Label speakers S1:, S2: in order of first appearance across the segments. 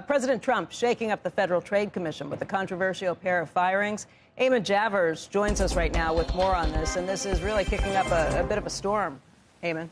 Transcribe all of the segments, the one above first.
S1: President Trump shaking up the Federal Trade Commission with a controversial pair of firings. Eamon Javers joins us right now with more on this, and this is really kicking up a bit of a storm. Eamon.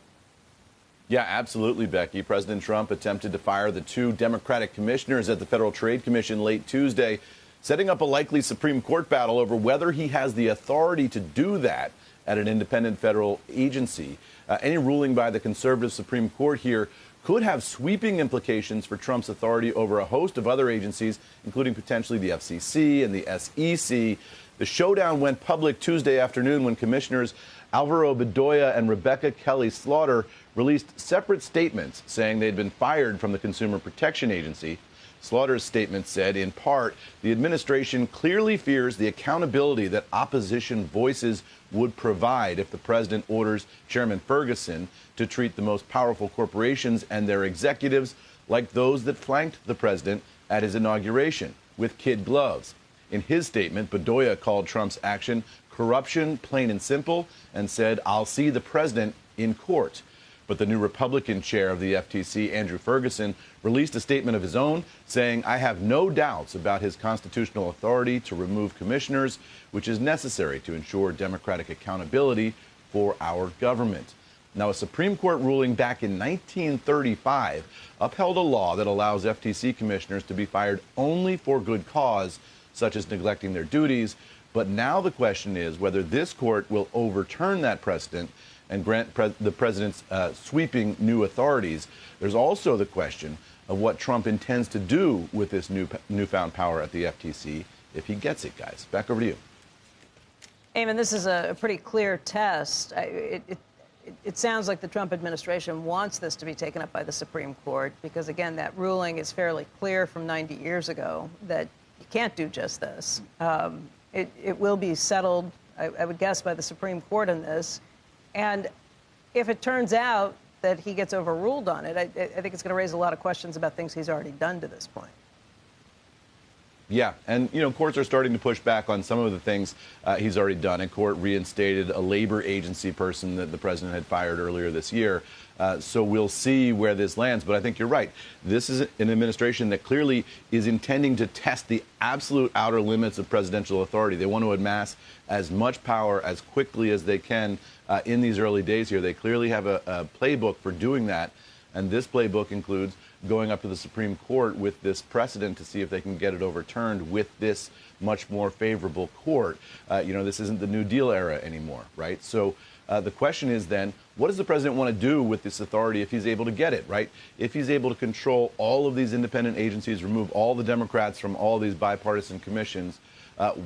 S2: Yeah, absolutely, Becky. President Trump attempted to fire the two Democratic commissioners at the Federal Trade Commission late Tuesday, setting up a likely Supreme Court battle over whether he has the authority to do that at an independent federal agency. Any ruling by the conservative Supreme Court here could have sweeping implications for Trump's authority over a host of other agencies, including potentially the FCC and the SEC. The showdown went public Tuesday afternoon when Commissioners Alvaro Bedoya and Rebecca Kelly Slaughter released separate statements saying they'd been fired from the Consumer Protection Agency. Slaughter's statement said, in part, the administration clearly fears the accountability that opposition voices would provide if the president orders Chairman Ferguson to treat the most powerful corporations and their executives like those that flanked the president at his inauguration, with kid gloves. In his statement, Bedoya called Trump's action corruption, plain and simple, and said, "I'll see the president in court." But the new Republican chair of the FTC, Andrew Ferguson, released a statement of his own saying, "I have no doubts about his constitutional authority to remove commissioners, which is necessary to ensure democratic accountability for our government." Now, a Supreme Court ruling back in 1935 upheld a law that allows FTC commissioners to be fired only for good cause, such as neglecting their duties. But now the question is whether this court will overturn that precedent and grant the president's sweeping new authorities. There's also the question of what Trump intends to do with this newfound power at the FTC if he gets it, guys. Back over to you.
S1: Eamon, this is a pretty clear test. It sounds like the Trump administration wants this to be taken up by the Supreme Court because, again, that ruling is fairly clear from 90 years ago that you can't do just this. It will be settled, I would guess, by the Supreme Court in this. And if it turns out that he gets overruled on it, I think it's going to raise a lot of questions about things he's already done to this point.
S2: Yeah, and, courts are starting to push back on some of the things he's already done. A court reinstated a labor agency person that the president had fired earlier this year. So we'll see where this lands. But I think you're right. This is an administration that clearly is intending to test the absolute outer limits of presidential authority. They want to amass as much power as quickly as they can in these early days here. They clearly have a playbook for doing that. And this playbook includes going up to the Supreme Court with this precedent to see if they can get it overturned with this much more favorable court. This isn't the New Deal era anymore, right? So the question is then, what does the president want to do with this authority if he's able to get it, right? If he's able to control all of these independent agencies, remove all the Democrats from all these bipartisan commissions,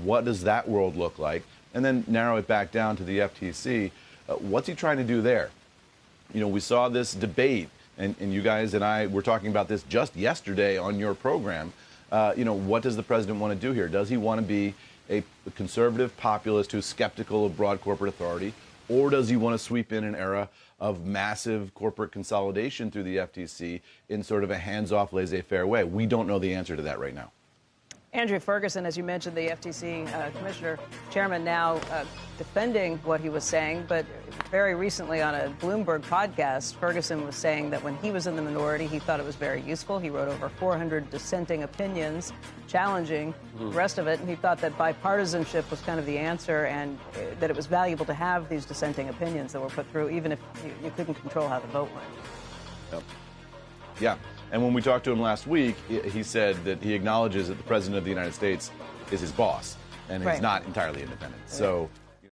S2: what does that world look like? And then narrow it back down to the FTC. What's he trying to do there? We saw this debate. And you guys and I were talking about this just yesterday on your program. What does the president want to do here? Does he want to be a conservative populist who's skeptical of broad corporate authority? Or does he want to sweep in an era of massive corporate consolidation through the FTC in sort of a hands-off, laissez-faire way? We don't know the answer to that right now.
S1: Andrew Ferguson, as you mentioned, the FTC commissioner, chairman, now defending what he was saying. But very recently on a Bloomberg podcast, Ferguson was saying that when he was in the minority, he thought it was very useful. He wrote over 400 dissenting opinions challenging the rest of it. And he thought that bipartisanship was kind of the answer and that it was valuable to have these dissenting opinions that were put through, even if you couldn't control how the vote went.
S2: Yep. Yeah. And when we talked to him last week, he said that he acknowledges that the president of the United States is his boss and he's not entirely independent. So